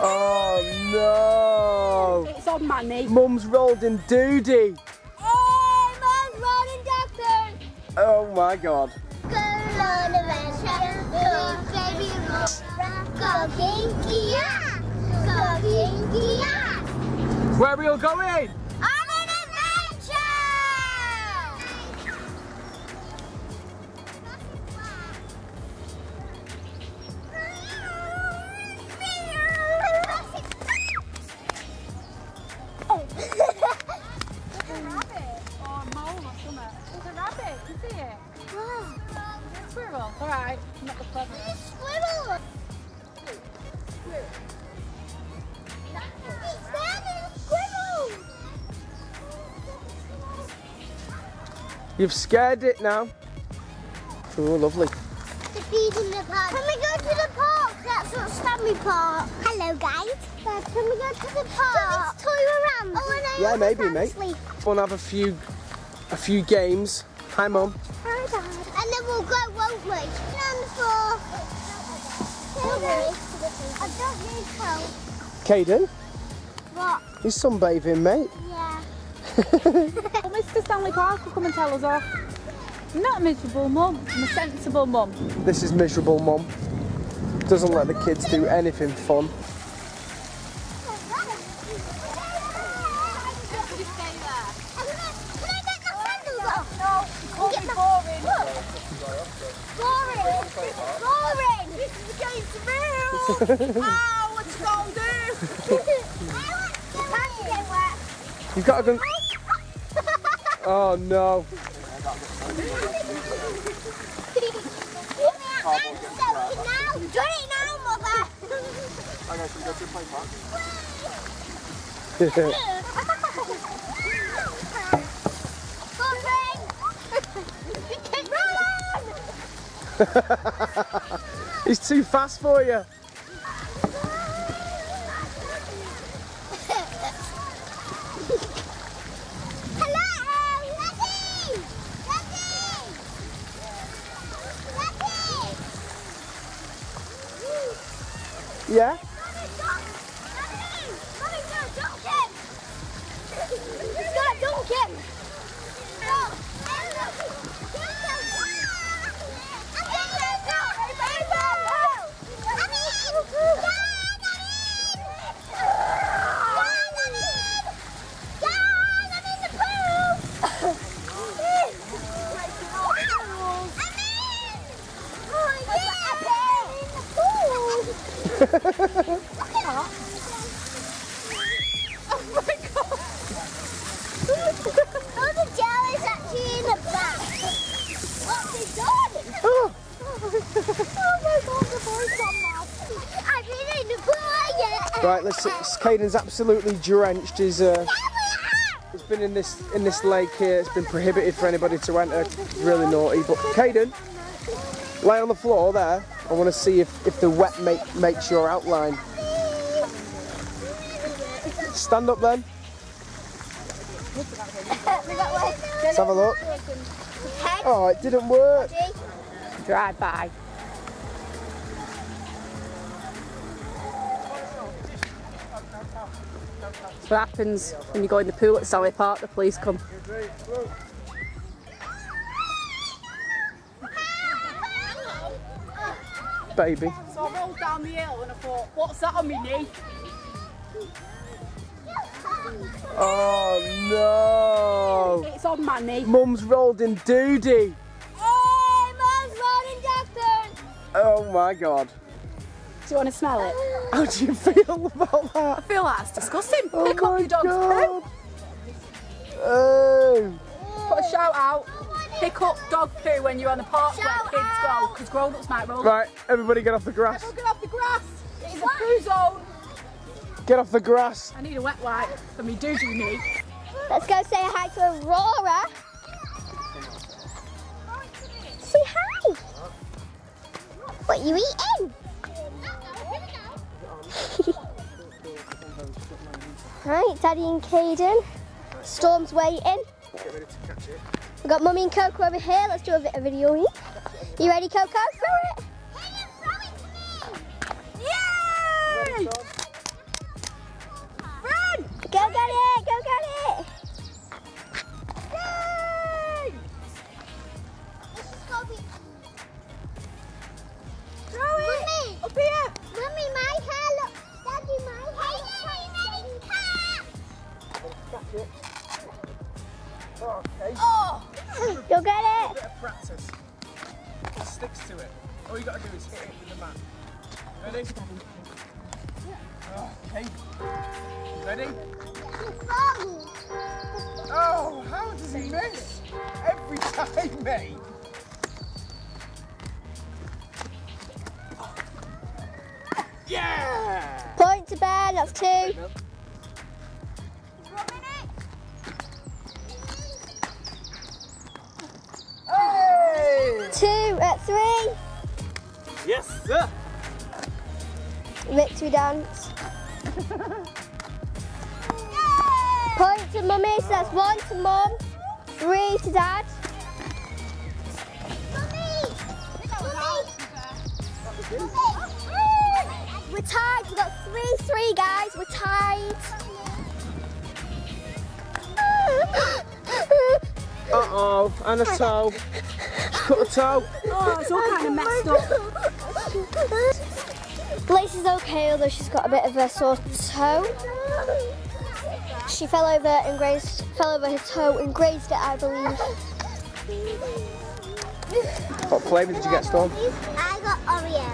Oh no! It's on Manny. Mum's rolled in doody. Oh, Mum's rolling doctor. Oh my god. Go on adventure, go baby, go kinky, yeah. Go kinky, yeah. Where are we all going? On an adventure. Oh, mole or something. There's a rabbit. You see it? Squirrel. All right. Not the cleverest. Squirrel. It's there, there's a squirrel. You've scared it now. Oh, lovely. The feed in the park. Can we go to the park? That's not Stanley Park. Hello, guys. Dad, can we go to the park? So it's toy around. Oh, and I Yeah, maybe, can't mate. sleep. Want to have a few games. Hi, Mum. Hi, Dad. And then we'll go, won't we? And for... I don't need help. Caden, What? he's sunbathing, mate. Yeah. Well, Mr. Stanley Park will come and tell us off. I'm not a miserable mum. I'm a sensible mum. This is miserable, Mum. Doesn't let the kids do anything fun. Ow, what's it gonna do? You've got to go. Oh no. He's too fast for you. Yeah? Right, let's. Caden's absolutely drenched. He's been in this lake here. It's been prohibited for anybody to enter. Really naughty. But Caden, lie on the floor there. I want to see if the wet makes your outline. Stand up then. Let's have a look. Oh, it didn't work. Drive by. That's what happens when you go in the pool at Stanley Park, the police come. Baby. So I rolled down the hill and I thought, what's that on my knee? Oh no! It's on Manny. Mum's rolled in doody. Oh, Mum's rolling doctor. Oh my god. Do you want to smell it? How do you feel about that? I feel that's disgusting. Oh Pick up my your dog's god. poo. Oh. Put a shout out. Pick up dog poo when you're on the park where Shout kids go, out. because grown-ups might roll. Right, everybody get off the grass. Everyone get off the grass. It's a poo zone. Get off the grass. I need a wet wipe for me doo-doo knee. Let's go say hi to Aurora. Say hi. What you eating? Right, Daddy and Caden. Storm's waiting. We've got Mummy and Coco over here. Let's do a bit of video. You ready, Coco? Throw it. Yay! Ready? Okay. Ready? Oh, how does he miss? Every time, mate. Yeah! Point to Ben, that's 2. Hey! 2 at 3. Yes, sir. Victory dance. Point to mummy, so that's 1 to mum, 3 to dad. We're tied, we've got 3-3 guys, we're tied. Uh-oh, and a toe. Cut a toe. Oh, it's all kind of messed up. Blaze is okay, although she's got a bit of a sore toe. She fell over her toe and grazed it, I believe. What flavour did you get, Storm? I got Oreo.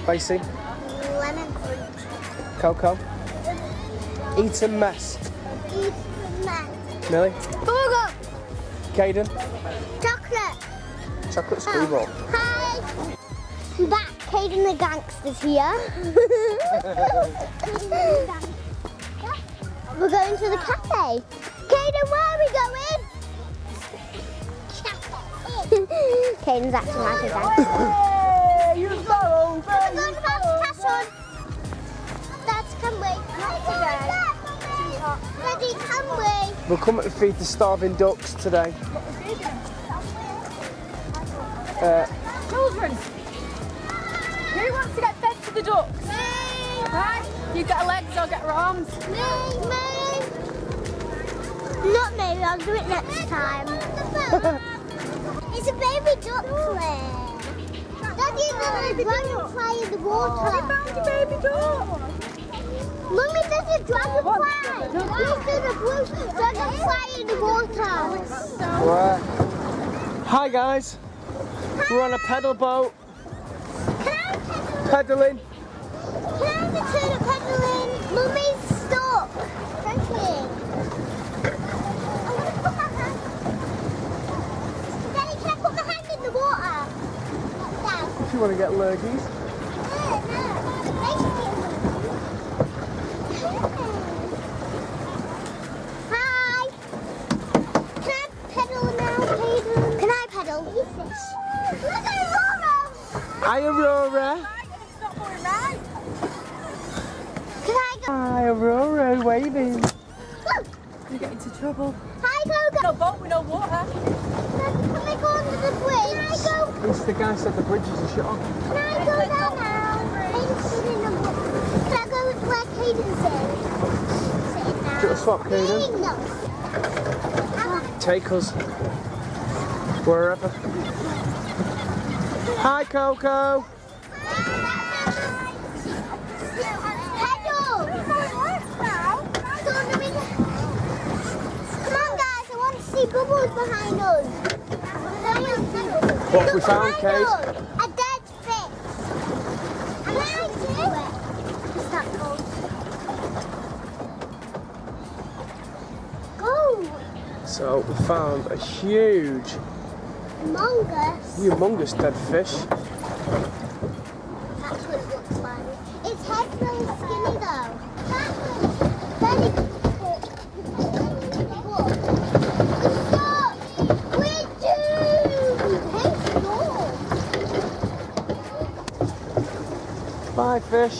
Spicy? Lemon fruit. Cocoa? Eat a mess. Eat man. Millie? Burger. Caden? Chocolate. Chocolate screwball. Hi. I'm back. Caden the gangster's here. We're going to the cafe. Caden, where are we going? Caden's acting like a gangster. Hey, you go, We're going to Castle. Dad, can we? Daddy, can we? We're coming to feed the starving ducks today. Children, who wants to get fed to the ducks? Right, you get her legs, I'll get her arms. Me. Not me, I'll do it next time. It's a baby duck flare. Daddy, there's a dragonfly in the water. You found your baby duck. Mummy, there's a dragonfly. There's a blue dragonfly in the water. Right. Hi guys. We're on a pedal boat. Can I pedal? Pedaling. Can I have a turn of pedaling? Mummy's stuck. Thank you. I'm going to put my hand. Daddy, can I put my hand in the water? Dad. If you want to get lurgies. Hi. Can I pedal now, Hayden? Can I pedal? Look at Aurora. Hi Aurora. It's not going right. Can I go? Hi Aurora, waving. You get into trouble. Hi, Coco. No boat with no water. Can I go under the bridge? Can I go? It's the guy said the bridges are shut off. Can I go down now? Hayden's sitting in the boat. Can I go where Hayden's sitting now? Do you want to swap, Caden? No. Take us wherever. Hi Coco. Pedal! Come on guys, I want to see bubbles behind us. What have we Look found, behind Kate? us, a dead fish. And I do it. Is that cold? Go! So we found a huge, Humongous. humongous dead fish. That's what it looks like. Its head's really skinny though. That's very good. Stop! We're doomed! Hey, stop! Bye fish.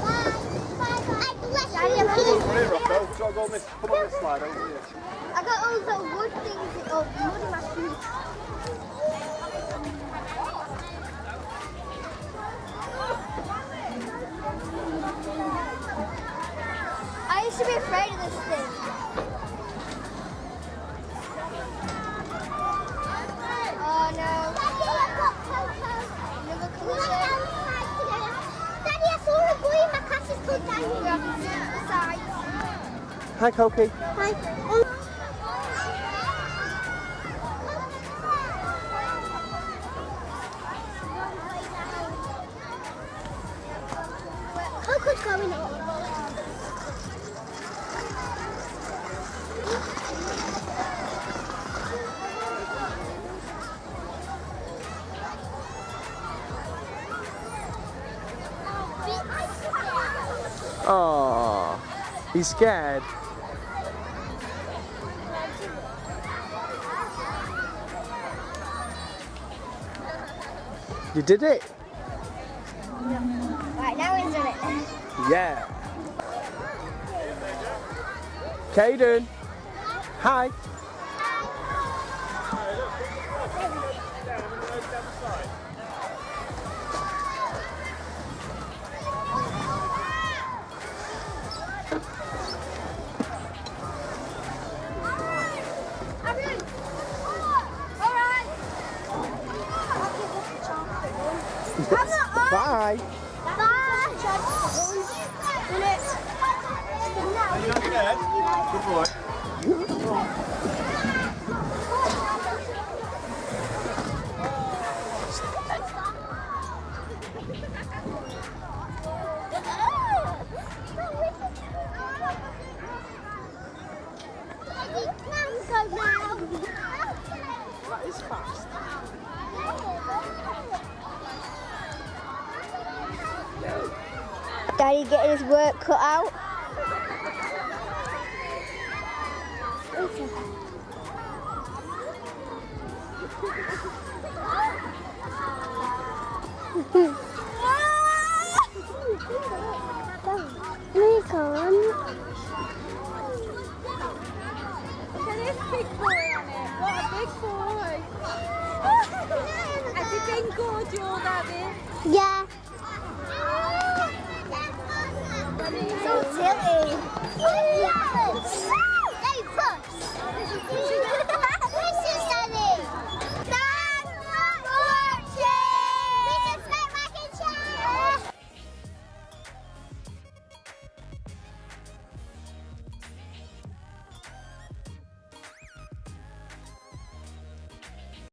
Bye. Bye. I bless you. Come on this slide over here. I got all the wood things, mud in my feet. I used to be afraid of this thing. Oh no. Daddy, I've got Coco. Another collision. Daddy, I saw a boy in my class is called Daniel. Hi Cokie. Hi. What's going on? Oh, he's scared. You did it? Right, now he's done it. Yeah. Caden. Hi. Bye. Good boy. That is fast. Daddy getting his work cut out. Look on. Look at this big boy on it. What a big boy. Has he been good, your daddy? Yeah. So silly. Hey, push.